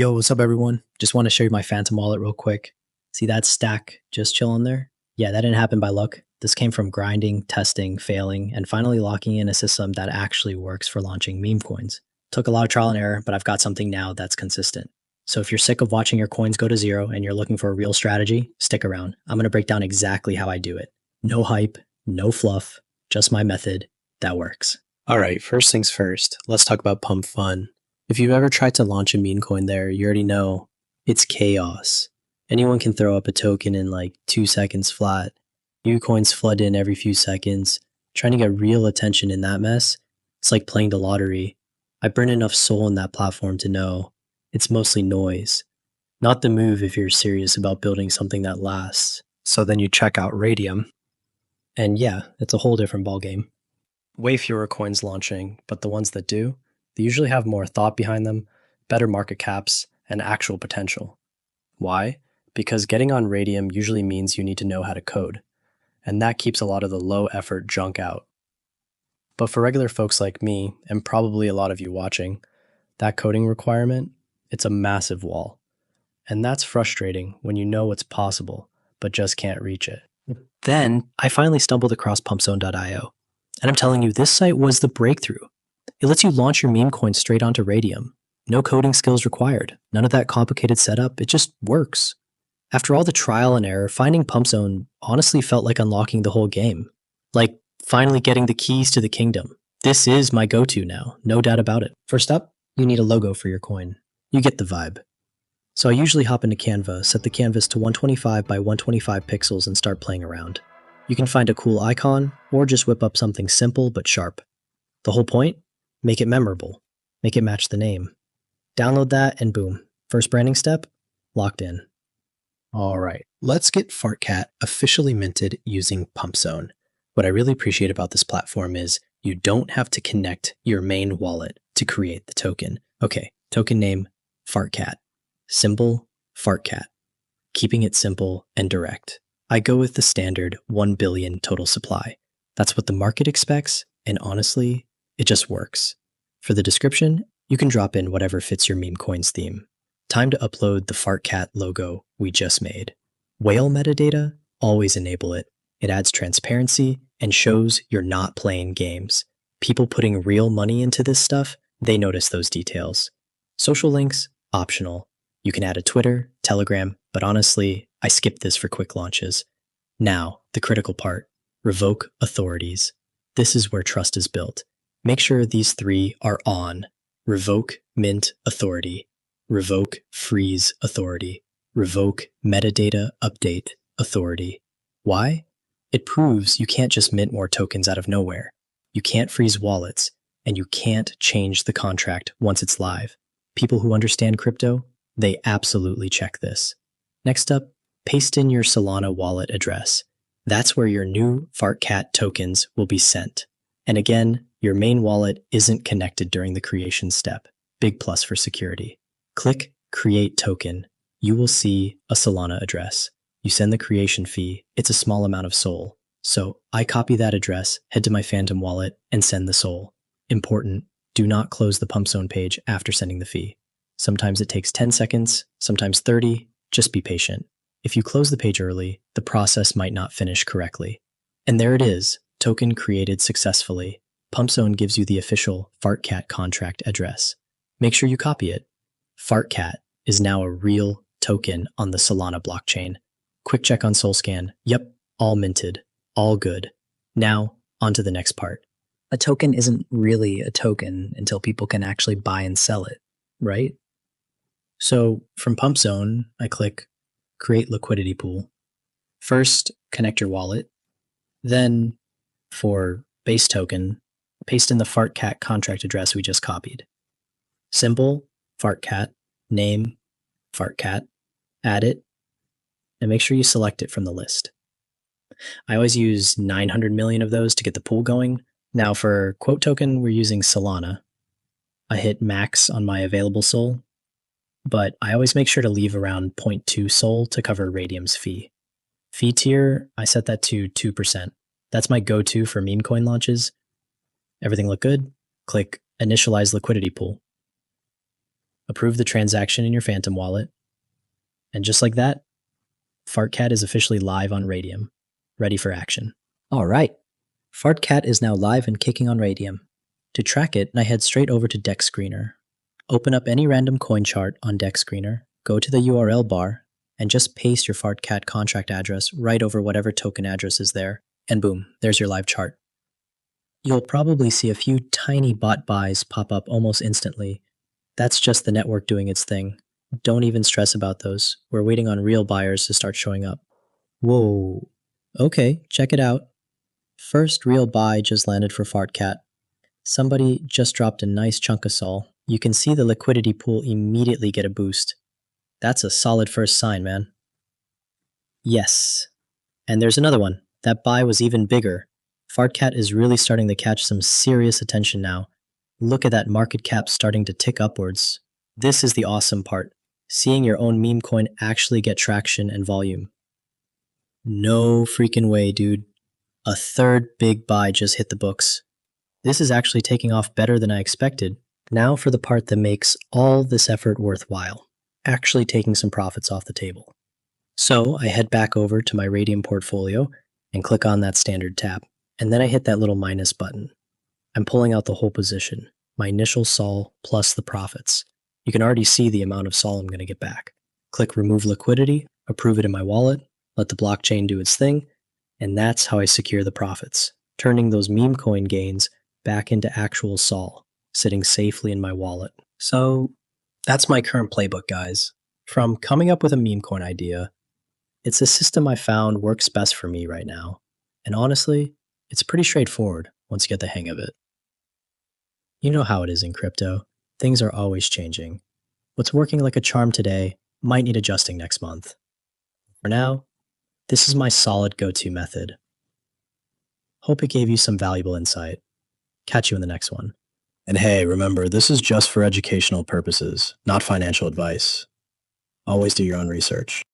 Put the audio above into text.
Yo, what's up, everyone? Just want to show you my Phantom wallet real quick. See that stack just chilling there? Yeah, that didn't happen by luck. This came from grinding, testing, failing, and finally locking in a system that actually works for launching meme coins. Took a lot of trial and error, but I've got something now that's consistent. So if you're sick of watching your coins go to zero and you're looking for a real strategy, stick around. I'm going to break down exactly how I do it. No hype, no fluff, just my method that works. All right, first things first, let's talk about Pump Fun. If you've ever tried to launch a meme coin there, you already know it's chaos. Anyone can throw up a token in like 2 seconds flat. New coins flood in every few seconds. Trying to get real attention in that mess, it's like playing the lottery. I burn enough soul in that platform to know it's mostly noise. Not the move if you're serious about building something that lasts. So then you check out Radium. And yeah, it's a whole different ballgame. Way fewer coins launching, but the ones that do, they usually have more thought behind them, better market caps, and actual potential. Why? Because getting on Radium usually means you need to know how to code, and that keeps a lot of the low-effort junk out. But for regular folks like me, and probably a lot of you watching, that coding requirement, it's a massive wall. And that's frustrating when you know what's possible, but just can't reach it. Then, I finally stumbled across pumpzone.io, and I'm telling you, this site was the breakthrough. It lets you launch your meme coin straight onto Radium. No coding skills required. None of that complicated setup. It just works. After all the trial and error, finding PumpZone honestly felt like unlocking the whole game. Like finally getting the keys to the kingdom. This is my go-to now, no doubt about it. First up, you need a logo for your coin. You get the vibe. So I usually hop into Canva, set the canvas to 125 by 125 pixels and start playing around. You can find a cool icon, or just whip up something simple but sharp. The whole point? Make it memorable. Make it match the name. Download that and boom. First branding step, locked in. All right, let's get FartCat officially minted using PumpZone. What I really appreciate about this platform is you don't have to connect your main wallet to create the token. Okay, token name, FartCat. Symbol, FartCat. Keeping it simple and direct. I go with the standard 1 billion total supply. That's what the market expects, and honestly, it just works. For the description, you can drop in whatever fits your meme coins theme. Time to upload the FartCat logo we just made. Whale metadata? Always enable it. It adds transparency and shows you're not playing games. People putting real money into this stuff, they notice those details. Social links? Optional. You can add a Twitter, Telegram, but honestly, I skip this for quick launches. Now, the critical part. Revoke authorities. This is where trust is built. Make sure these three are on. Revoke mint authority. Revoke freeze authority. Revoke metadata update authority. Why? It proves you can't just mint more tokens out of nowhere. You can't freeze wallets, and you can't change the contract once it's live. People who understand crypto, they absolutely check this. Next up, paste in your Solana wallet address. That's where your new FartCat tokens will be sent. And again, your main wallet isn't connected during the creation step. Big plus for security. Click Create Token. You will see a Solana address. You send the creation fee. It's a small amount of SOL. So I copy that address, head to my Phantom wallet, and send the SOL. Important, do not close the PumpZone page after sending the fee. Sometimes it takes 10 seconds, sometimes 30. Just be patient. If you close the page early, the process might not finish correctly. And there it is, token created successfully. PumpZone gives you the official FartCat contract address. Make sure you copy it. FartCat is now a real token on the Solana blockchain. Quick check on SolScan. Yep, all minted. All good. Now, on to the next part. A token isn't really a token until people can actually buy and sell it, right? So from PumpZone, I click Create Liquidity Pool. First, connect your wallet. Then, for base token, paste in the FartCat contract address we just copied. Symbol, FartCat. Name, FartCat. Add it, and make sure you select it from the list. I always use 900 million of those to get the pool going. Now for quote token, we're using Solana. I hit max on my available SOL, but I always make sure to leave around 0.2 SOL to cover Radium's fee. Fee tier, I set that to 2%. That's my go-to for meme coin launches. Everything look good? Click Initialize Liquidity Pool. approve the transaction in your Phantom wallet, and just like that, FartCat is officially live on Raydium, ready for action. All right, FartCat is now live and kicking on Raydium. To track it, I head straight over to Dex Screener. Open up any random coin chart on Dex Screener, go to the URL bar, and just paste your FartCat contract address right over whatever token address is there, and boom, there's your live chart. You'll probably see a few tiny bot buys pop up almost instantly. That's just the network doing its thing. Don't even stress about those. We're waiting on real buyers to start showing up. Whoa. Okay, check it out. First real buy just landed for FartCat. Somebody just dropped a nice chunk of sol. You can see the liquidity pool immediately get a boost. That's a solid first sign, man. Yes. And there's another one. That buy was even bigger. FartCat is really starting to catch some serious attention now. Look at that market cap starting to tick upwards. This is the awesome part. Seeing your own meme coin actually get traction and volume. No freaking way, dude. A third big buy just hit the books. This is actually taking off better than I expected. Now for the part that makes all this effort worthwhile. Actually taking some profits off the table. So I head back over to my Raydium portfolio and click on that standard tab. And then I hit that little minus button. I'm pulling out the whole position, my initial sol plus the profits. You can already see the amount of sol I'm going to get back. Click remove liquidity, approve it in my wallet, let the blockchain do its thing, and that's how I secure the profits, turning those meme coin gains back into actual sol, sitting safely in my wallet. So that's my current playbook, guys. From coming up with a meme coin idea, it's a system I found works best for me right now. And honestly, it's pretty straightforward once you get the hang of it. You know how it is in crypto. Things are always changing. What's working like a charm today might need adjusting next month. For now, this is my solid go-to method. Hope it gave you some valuable insight. Catch you in the next one. And hey, remember, this is just for educational purposes, not financial advice. Always do your own research.